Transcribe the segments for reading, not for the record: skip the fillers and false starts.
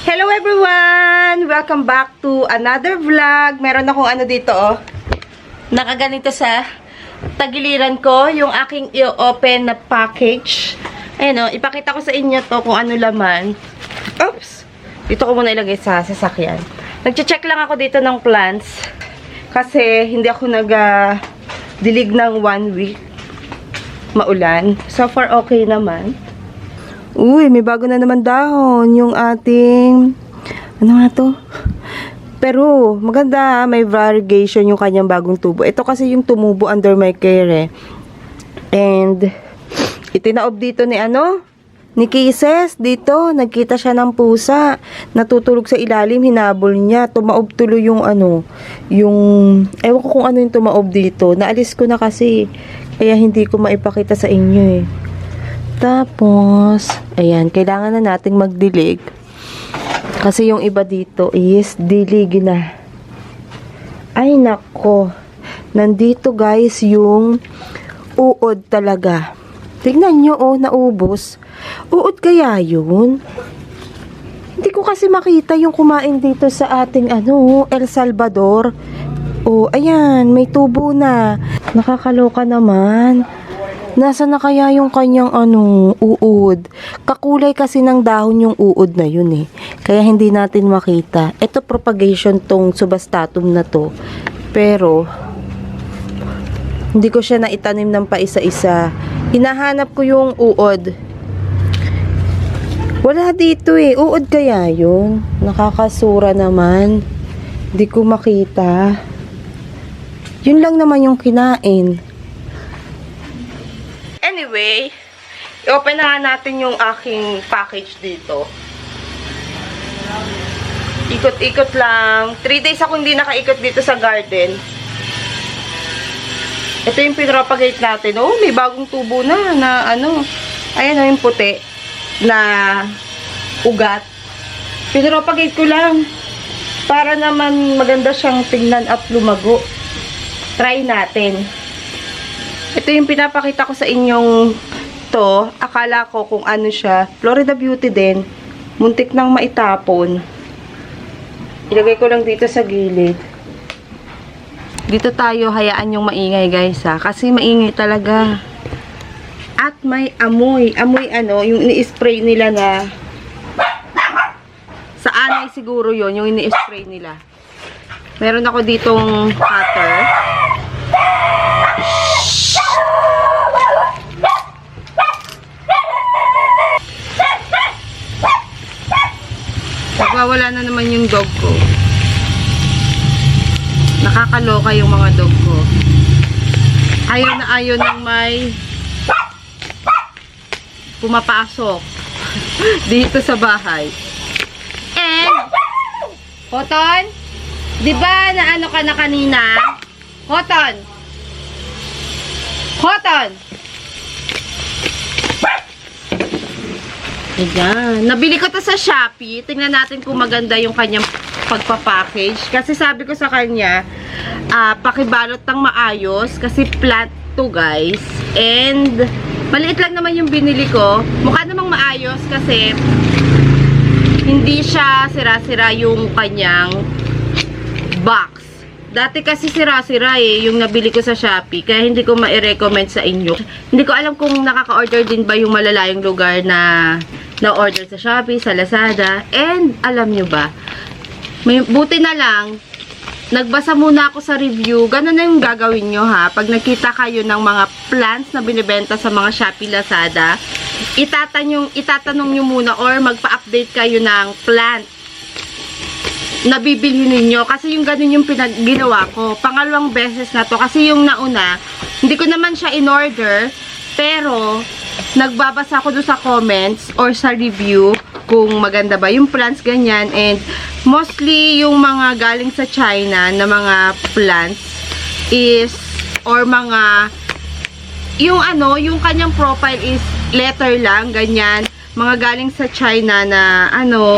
Hello everyone! Welcome back to another vlog. Meron akong ano dito oh. Nakaganito sa tagiliran ko yung aking i-open na package. Ayan oh, ipakita ko sa inyo to kung ano laman. Oops! Dito ko muna ilagay sa sasakyan. Nagche-check lang ako dito ng plants. Kasi hindi ako nag-dilig ng 1 week. Maulan. So far okay naman. Uy, may bago na naman dahon yung ating, ano nga to? Pero, maganda, may variegation yung kanyang bagong tubo. Ito kasi yung tumubo under my care eh. And, itinaob dito ni ni Kisses, dito, nagkita siya ng pusa. Natutulog sa ilalim, hinabol niya. Tumaob tuloy yung yung, ewan ko kung ano yung tumaob dito. Naalis ko na kasi, kaya hindi ko maipakita sa inyo eh. Tapos, ayan, kailangan na nating magdilig. Kasi yung iba dito is dilig na. Ay, nako. Nandito guys yung uod talaga. Tignan nyo, oh, naubos. Uod kaya yun? Hindi ko kasi makita yung kumain dito sa ating, El Salvador. Oh, ayan, may tubo na. Nakakaloka naman. Nasa na kaya yung kanyang uod? Kakulay kasi ng dahon yung uod na yun eh. Kaya hindi natin makita. Ito propagation tong subastatum na to. Pero, hindi ko siya naitanim ng paisa-isa. Hinahanap ko yung uod. Wala dito eh. Uod kaya yun? Nakakasura naman. Hindi ko makita. Yun lang naman yung kinain. Anyway, i-open na natin yung aking package dito. Ikot-ikot lang. 3 days ako hindi nakaikot dito sa garden. Ito yung pinropagate natin. Oh, may bagong tubo na ayan yung puti na ugat. Pinropagate ko lang para naman maganda siyang tingnan at lumago. Try natin. Ito yung pinapakita ko sa inyong to. Akala ko kung ano siya. Florida Beauty din. Muntik nang maitapon. Ilagay ko lang dito sa gilid. Dito tayo, hayaan yung maingay guys ha. Kasi maingay talaga. At may amoy. Amoy yung ini-spray nila na sa anay siguro yon yung ini-spray nila. Meron ako ditong cutter. Nagwawala na naman yung dog ko. Nakakaloka yung mga dog ko. Ayaw na ayaw ng may pumapasok dito sa bahay. And, Cotton, di ba na ka na kanina? Cotton! Cotton! Ayan. Nabili ko to sa Shopee. Tingnan natin kung maganda yung kanyang pagpapackage. Kasi sabi ko sa kanya, pakibalot ng maayos. Kasi plant to guys. And, maliit lang naman yung binili ko. Mukha namang maayos kasi hindi siya sira-sira yung kanyang box. Dati kasi sira-sira yung nabili ko sa Shopee. Kaya hindi ko ma-recommend sa inyo. Hindi ko alam kung nakaka-order din ba yung malalayong lugar na order sa Shopee, sa Lazada. And, alam nyo ba, buti na lang, nagbasa muna ako sa review. Ganun na yung gagawin nyo ha. Pag nakita kayo ng mga plants na binibenta sa mga Shopee, Lazada, itatanong nyo muna or magpa-update kayo ng plant na bibili ninyo. Kasi yung ganun yung ginawa ko. Pangalawang beses na to. Kasi yung nauna, hindi ko naman siya in-order. Pero, nagbabasa ako doon sa comments or sa review kung maganda ba yung plants, ganyan. And, mostly yung mga galing sa China na mga plants is, or mga, yung kanyang profile is letter lang, ganyan. Mga galing sa China na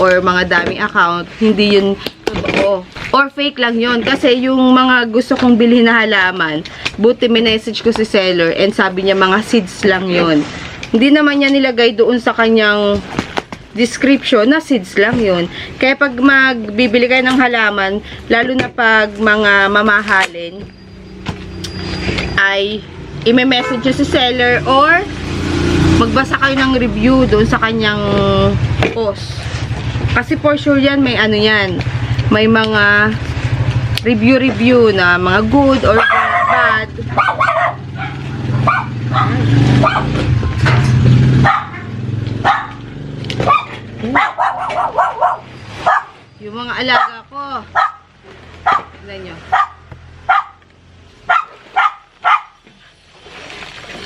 or mga daming account, hindi yun totoo. Or fake lang yun. Kasi yung mga gusto kong bilhin na halaman, buti minessage ko si seller and sabi niya mga seeds lang yun. Hindi naman niya nilagay doon sa kanyang description na seeds lang yun. Kaya pag magbibili kayo ng halaman, lalo na pag mga mamahalin, ay i-message nyo si seller or magbasa kayo ng review doon sa kanyang post. Kasi for sure yan, may ano yan, may mga review na mga good or bad. Yung mga alaga ko. Tignan nyo.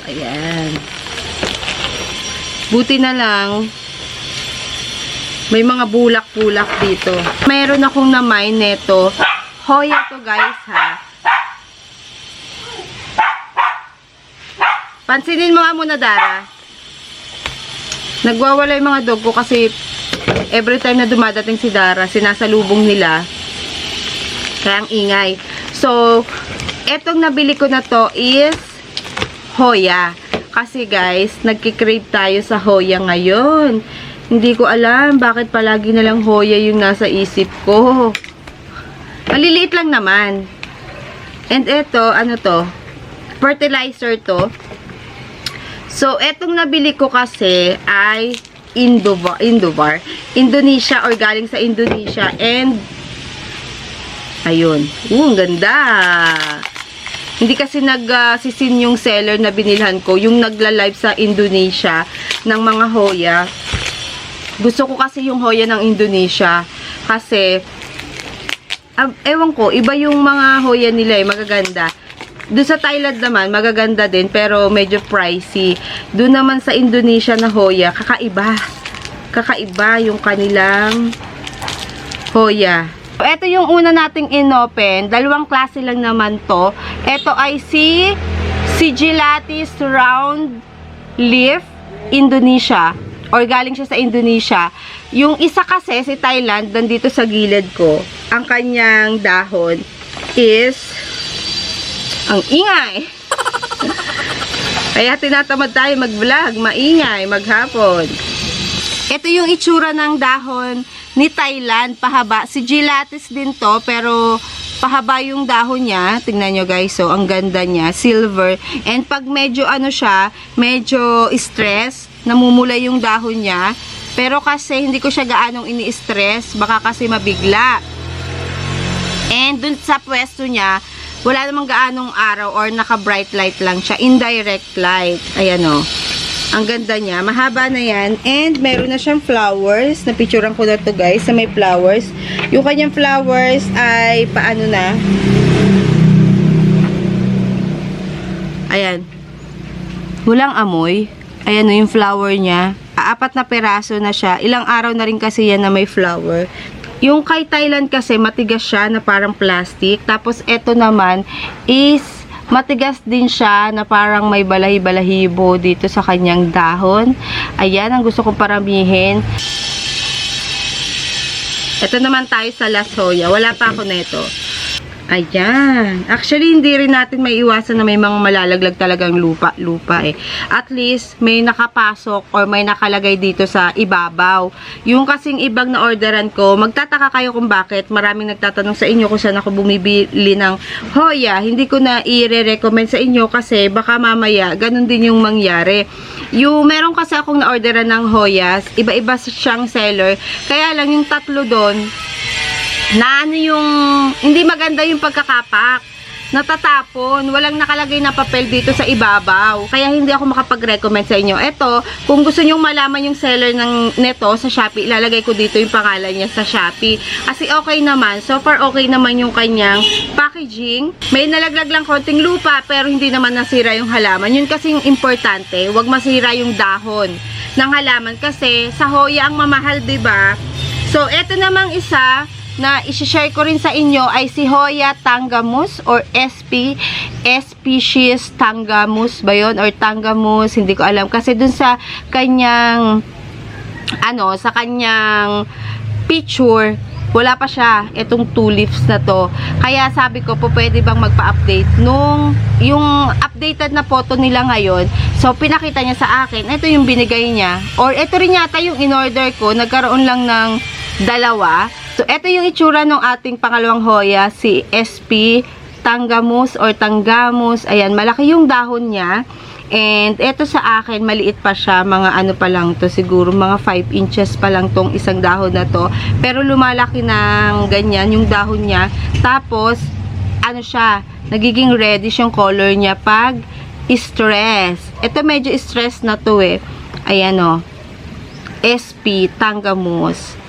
Ayan. Buti na lang, may mga bulak-bulak dito. Mayroon akong na-mine neto. Hoya to guys ha. Pansinin mo nga muna, Dara. Nagwawala yung mga dog ko kasi every time na dumadating si Dara, sinasalubong nila. Kaya ang ingay. So, etong nabili ko na to is Hoya. Kasi guys, nagkikrave tayo sa Hoya ngayon. Hindi ko alam bakit palagi na lang Hoya yung nasa isip ko. Maliliit lang naman. And eto, ano to? Fertilizer to. So, etong nabili ko kasi ay Indovar. Indonesia or galing sa Indonesia. And, ayun. Ang ganda. Hindi kasi nagsisin yung seller na binilhan ko. Yung nagla-live sa Indonesia ng mga Hoya. Gusto ko kasi yung Hoya ng Indonesia. Kasi, ewan ko, iba yung mga Hoya nila eh. Magaganda. Doon sa Thailand naman, magaganda din, pero medyo pricey. Doon naman sa Indonesia na Hoya, kakaiba. Kakaiba yung kanilang Hoya. So, ito yung una nating inopen. Dalawang klase lang naman to. Ito ay si Sigillatis Round Leaf Indonesia. Or galing siya sa Indonesia. Yung isa kasi, si Thailand, nandito sa gilid ko. Ang kanyang dahon is ang ingay. Kaya tinatamad tayo mag-vlog, maingay, maghapon. Ito yung itsura ng dahon ni Thailand, pahaba. Sigillatis din to, pero pahaba yung dahon niya. Tingnan nyo guys, so ang ganda niya, silver. And pag medyo ano siya, medyo stress, namumula yung dahon niya. Pero kasi hindi ko siya gaanong ini-stress, baka kasi mabigla. And dun sa pwesto niya, wala namang gaanong araw or naka-bright light lang siya. Indirect light. Ayan o. Ang ganda niya. Mahaba na yan. And meron na siyang flowers. Napicturean ko na to guys. Sa may flowers. Yung kanyang flowers ay paano na. Ayan. Walang amoy. Ayan o yung flower niya. 4 na peraso na siya. Ilang araw na rin kasi yan na may flower. Yung kay Thailand kasi matigas siya na parang plastic. Tapos eto naman is matigas din siya na parang may balahi-balahibo dito sa kanyang dahon. Ayan ang gusto kong paramihin. Ito naman tayo sa Las Hoya. Wala pa ako neto. Ayan. Actually, hindi rin natin may iwasan na may mga malalaglag talagang lupa eh. At least, may nakapasok or may nakalagay dito sa ibabaw. Yung kasing ibang na-orderan ko, magtataka kayo kung bakit. Maraming nagtatanong sa inyo kung saan ako bumibili ng Hoya. Hindi ko na i-recommend sa inyo kasi baka mamaya, ganun din yung mangyari. Yung meron kasi akong na-orderan ng Hoyas, iba-iba siyang seller. Kaya lang yung tatlo doon, na ano yung, hindi maganda yung pagkakapak. Natatapon. Walang nakalagay na papel dito sa ibabaw. Kaya hindi ako makapag-recommend sa inyo. Ito, kung gusto nyong malaman yung seller ng neto sa Shopee, ilalagay ko dito yung pangalan niya sa Shopee. Kasi okay naman. So far, okay naman yung kanyang packaging. May nalaglag lang konting lupa, pero hindi naman nasira yung halaman. Yun kasing importante. Huwag masira yung dahon ng halaman. Kasi sa Hoya ang mamahal, diba? So, eto namang isa na isi-share ko rin sa inyo ay si Hoya Tangamus or species Tangamus ba yun? Or Tangamus, hindi ko alam. Kasi dun sa kanyang sa kanyang picture, wala pa siya, itong 2 leaves na to. Kaya sabi ko po, pwede bang magpa-update nung yung updated na photo nila ngayon. So, pinakita niya sa akin, ito yung binigay niya. Or, ito rin yata yung in-order ko, nagkaroon lang ng dalawa. So, ito yung itsura ng ating pangalawang Hoya, si SP Tangamus or Tangamus. Ayan, malaki yung dahon niya. And ito sa akin, maliit pa siya. Mga ano pa lang to, siguro mga 5 inches pa lang tong isang dahon na to. Pero lumalaki ng ganyan yung dahon niya. Tapos, ano siya, nagiging reddish yung color niya pag stress. Ito medyo stress na to eh. Ayan o. SP Tangamus.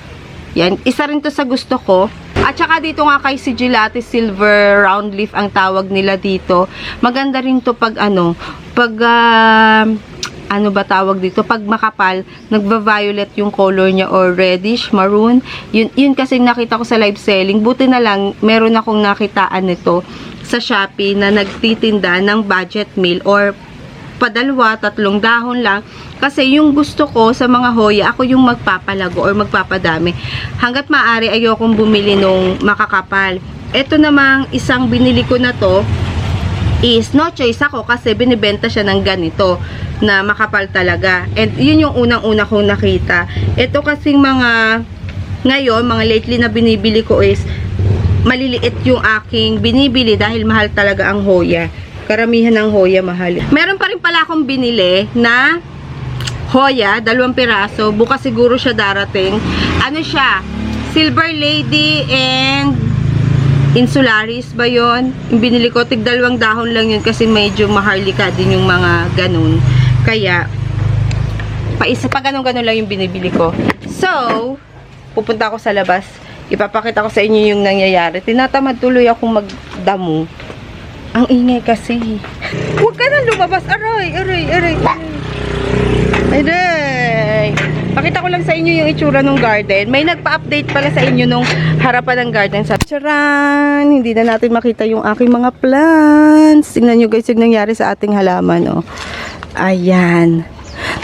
Yan, isa rin to sa gusto ko. At saka dito nga kay Sigillati Silver Round Leaf ang tawag nila dito. Maganda rin to pag ano ba tawag dito? Pag makapal, nagva-violet yung color niya or reddish, maroon. Yun kasi nakita ko sa live selling. Buti na lang, meron akong nakitaan nito sa Shopee na nagtitinda ng budget meal or padalwa, 3 dahon lang. Kasi yung gusto ko sa mga Hoya, ako yung magpapalago or magpapadami. Hanggat maaari, ayokong bumili nung makakapal. Ito namang isang binili ko na to, is no choice ako kasi binibenta siya ng ganito na makapal talaga. And yun yung unang-una kong nakita. Ito kasing ngayon, mga lately na binibili ko is maliliit yung aking binibili dahil mahal talaga ang Hoya. Karamihan ng Hoya mahal. Meron pa rin pala akong binili na Hoya, 2 piraso. Bukas siguro siya darating. Ano siya? Silver Lady and Insularis ba yun? Yung binili ko, tig 2 dahon lang yun kasi medyo maharlika din yung mga ganun. Kaya, pa ganun-ganun lang yung binibili ko. So, pupunta ako sa labas. Ipapakita ko sa inyo yung nangyayari. Tinatamad tuloy akong magdamo. Ang ingay kasi. Huwag ka na lumabas. Aray, aray, aray, aray. Aray. Pakita ko lang sa inyo yung itsura ng garden. May nagpa-update pala sa inyo nung harapan ng garden. Charan! Hindi na natin makita yung aking mga plants. Tingnan nyo guys yung nangyari sa ating halaman. Oh. Ayan.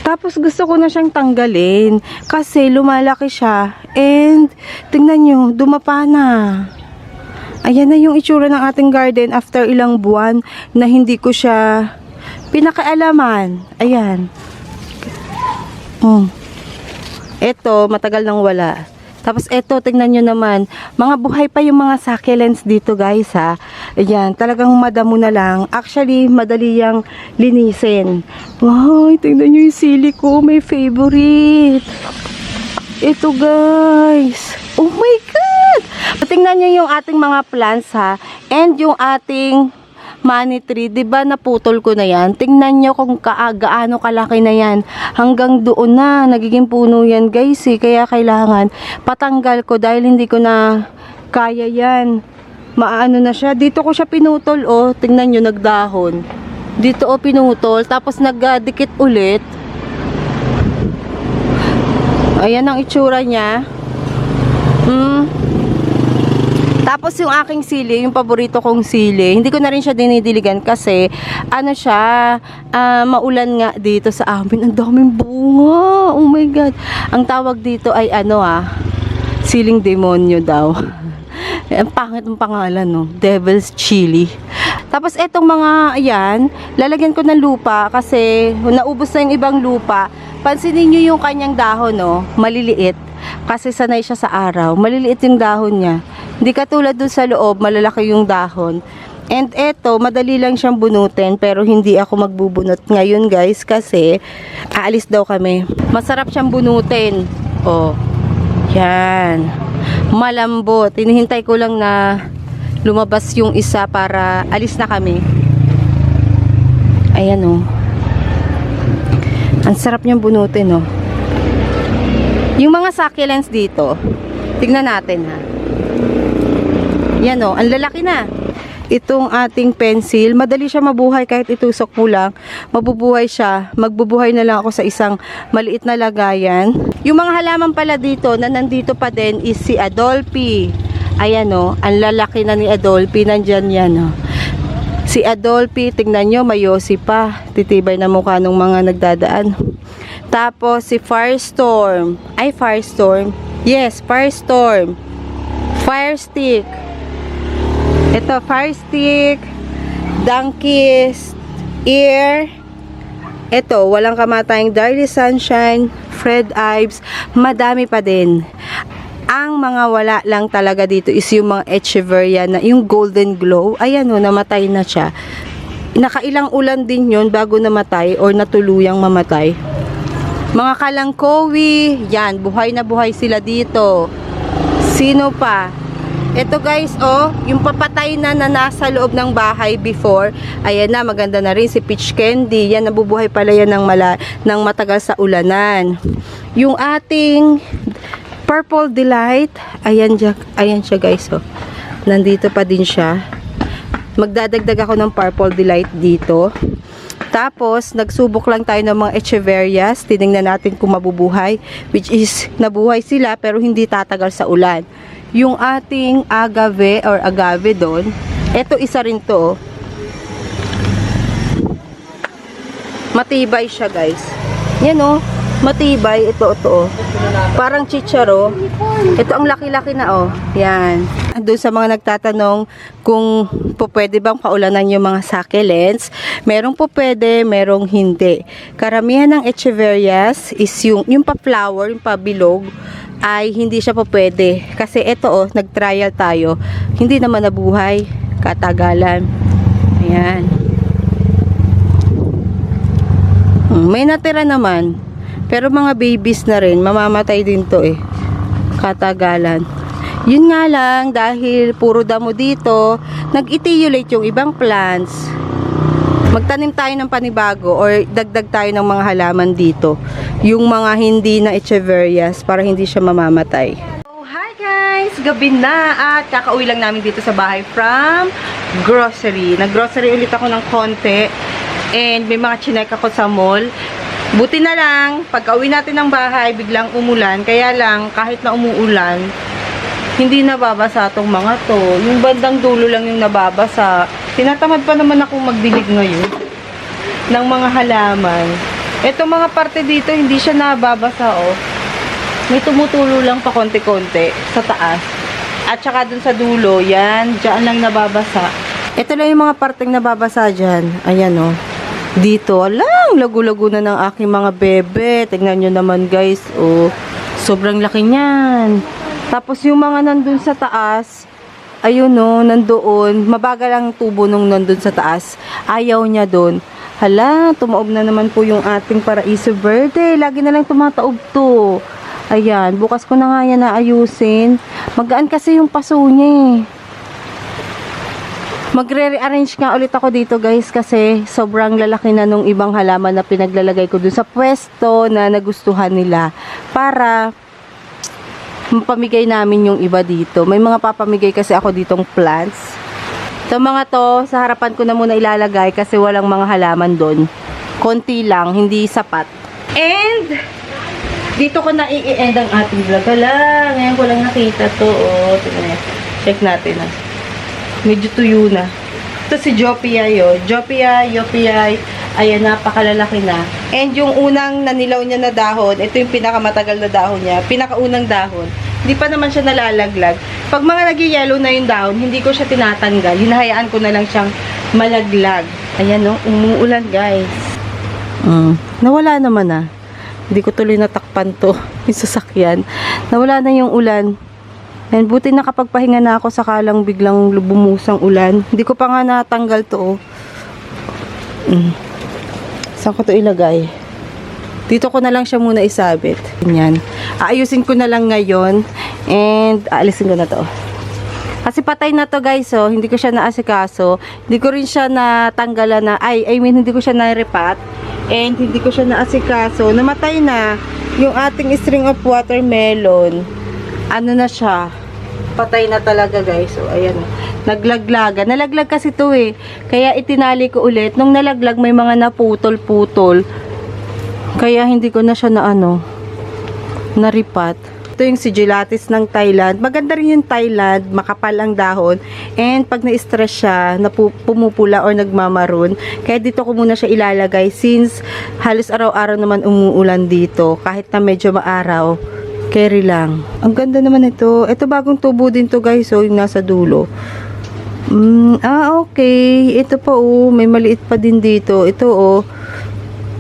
Tapos gusto ko na siyang tanggalin kasi lumalaki siya. And tingnan nyo, dumapa na. Ayan na yung itsura ng ating garden after ilang buwan na hindi ko siya pinakaalaman. Ayan. Ito, matagal nang wala. Tapos ito, tingnan nyo naman. Mga buhay pa yung mga succulents dito guys ha. Ayan, talagang madamo na lang. Actually, madali yang linisin. Wow, tingnan nyo yung sili ko. My favorite. Ito guys. Oh my God! Tingnan nyo yung ating mga plants ha. And yung ating money tree, 'di ba naputol ko na 'yan? Tingnan niyo kung gaano kalaki na 'yan. Hanggang doon na nagiging puno 'yan, guys, eh. Kaya kailangan patanggal ko dahil hindi ko na kaya 'yan. Maano na siya. Dito ko siya pinutol, oh. Tingnan niyo nagdahon. Dito oh pinutol, tapos nagdikit ulit. Ayan ang itsura niya. Tapos yung aking sili, yung paborito kong sili, hindi ko na rin siya dinidiligan kasi ano siya, maulan nga dito sa amin. Ang daming bunga. Oh my God. Ang tawag dito ay siling demonyo daw. Ang pangit ng pangalan, no? Devil's Chili. Tapos etong mga, ayan, lalagyan ko ng lupa kasi naubos na yung ibang lupa. Pansinin nyo yung kanyang dahon, no? Maliliit. Kasi sanay siya sa araw. Maliliit yung dahon niya. Hindi katulad dun sa loob, malalaki yung dahon. And eto, madali lang siyang bunutin pero hindi ako magbubunot ngayon guys kasi aalis daw kami. Masarap siyang bunutin. Oh, yan. Malambot. Hinihintay ko lang na lumabas yung isa para alis na kami. Ayan oh. Ang sarap niyang bunutin oh. Yung mga succulents dito, tignan natin ha. Yan o, ang lalaki na. Itong ating pencil, madali siya mabuhay kahit itusok mo lang. Mabubuhay siya. Magbubuhay na lang ako sa isang maliit na lagayan. Yung mga halaman pala dito na nandito pa din is si Adolphi. Ayan o, ang lalaki na ni Adolphi. Nandyan yan o. Si Adolphi, tingnan nyo, mayosi pa. Titibay na mukha ng mga nagdadaan. Tapos si Firestorm. Ay, Firestorm. Yes, Firestorm. Fire stick. Ito, fire stick, donkey's ear. Ito, walang kamatayang Daily Sunshine, Fred Ives, madami pa din. Ang mga wala lang talaga dito is yung mga Echeverria na yung golden glow. Ayan o, namatay na siya. Nakailang ulan din yun bago namatay or natuluyang mamatay. Mga kalangkowi, yan, buhay na buhay sila dito. Sino pa? Ito guys, oh, yung papatay na nasa loob ng bahay before, ayan na, maganda na rin si Peach Candy. Yan, nabubuhay pala yan ng matagal sa ulanan. Yung ating Purple Delight, ayan siya guys, oh. Nandito pa din siya. Magdadagdag ako ng Purple Delight dito. Tapos, nagsubok lang tayo ng mga Echeverias. Tinignan natin kung mabubuhay, which is, nabuhay sila pero hindi tatagal sa ulan. Yung ating agave doon, eto isa rin to. Matibay siya guys. Yan oh, matibay. Ito. Parang chicharo. Ito ang laki-laki na oh. Yan. Doon sa mga nagtatanong kung pwede bang paulanan yung mga succulents, merong pwede, merong hindi. Karamihan ng Echeverias is yung pa-flower, yung pa-bilog, ay hindi siya pwede. Kasi ito oh, nag-trial tayo. Hindi naman nabuhay. Katagalan. Ayan. May natira naman. Pero mga babies na rin. Mamamatay din to eh. Katagalan. Yun nga lang, dahil puro damo dito, nag-etiolate yung ibang plants. Magtanim tayo ng panibago or dagdag tayo ng mga halaman dito. Yung mga hindi na Echeverias para hindi siya mamamatay. So, hi guys! Gabi na at kakauwi lang namin dito sa bahay from grocery. Nag-grocery ulit ako ng konti and may mga chinek ako sa mall. Buti na lang, pagka-uwi natin ng bahay, biglang umulan. Kaya lang, kahit na umuulan, hindi nababasa tong mga to. Yung bandang dulo lang yung nababasa. Tinatamad pa naman akong magdilig ngayon ng mga halaman. Ito mga parte dito, hindi siya nababasa, oh. May tumutulo lang pa konti-konti sa taas. At saka dun sa dulo, yan, dyan lang nababasa. Ito lang yung mga parteng nababasa dyan. Ayan, oh. Dito, alang, lagu-lagu na ng aking mga bebe. Tingnan nyo naman, guys, oh. Sobrang laki niyan. Tapos yung mga nandun sa taas, ayun no, nandoon, mabagal ang tubo nung nandun sa taas. Ayaw niya doon. Hala, tumaob na naman po yung ating Paraiso Verde. Lagi na lang tumataob to. Ayan, bukas ko na nga yan naayusin. Magaan kasi yung paso niya eh. Magre-rearrange nga ulit ako dito guys kasi sobrang lalaki na nung ibang halaman na pinaglalagay ko dun sa pwesto na nagustuhan nila. Para mapamigay namin yung iba dito. May mga papamigay kasi ako ditong plants. Ito mga to, sa harapan ko na muna ilalagay kasi walang mga halaman doon. Konti lang, hindi sapat. And, dito ko na i-end ang ating vlog. Hala, ngayon ko lang nakita to. Oh, check natin ah. Medyo tuyo na. Ito si Jopia yo. Jopia, ayan, napakalalaki na. And yung unang nanilaw niya na dahon, ito yung pinakamatagal na dahon niya. Pinakaunang dahon. Hindi pa naman siya nalalaglag. Pag mga nag-yellow na yung dahon, hindi ko siya tinatanggal. Hinahayaan ko na lang siyang malaglag. Ayan no, umuulan guys. Nawala naman ah. Hindi ko tuloy natakpan to. Yung sasakyan. Nawala na yung ulan. And buti nakapagpahinga na ako sakalang biglang bumusang ulan. Hindi ko pa nga natanggal to oh. Saan ko to ilagay? Dito ko na lang siya muna isabit. Ganyan. Aayusin ko na lang ngayon. And aalisin ko na to. Kasi patay na to guys oh. Hindi ko siya naasikaso. Hindi ko rin siya natanggalan na. Hindi ko siya na-repat. And hindi ko siya naasikaso. Namatay na yung ating string of watermelon. Ano na siya? Patay na talaga guys. So ayan. Naglaglaga. Nalaglag kasi to eh. Kaya itinali ko ulit. Nung nalaglag may mga naputol-putol. Kaya hindi ko na siya naripat. Ito yung Sigillatis ng Thailand. Maganda rin yung Thailand. Makapal ang dahon. And pag na-stress siya, pumupula or nagmamaroon. Kaya dito ko muna siya ilalagay. Since halos araw-araw naman umuulan dito. Kahit na medyo maaraw. Carry lang. Ang ganda naman ito. Ito bagong tubo din to guys. So, yung nasa dulo. Okay. Ito pa may maliit pa din dito. Ito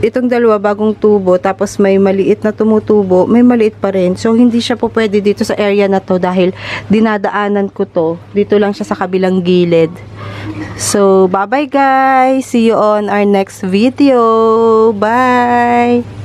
itong dalawa bagong tubo. Tapos may maliit na tumutubo. May maliit pa rin. So, hindi siya po pwede dito sa area na to dahil dinadaanan ko to. Dito lang siya sa kabilang gilid. So, bye-bye guys. See you on our next video. Bye!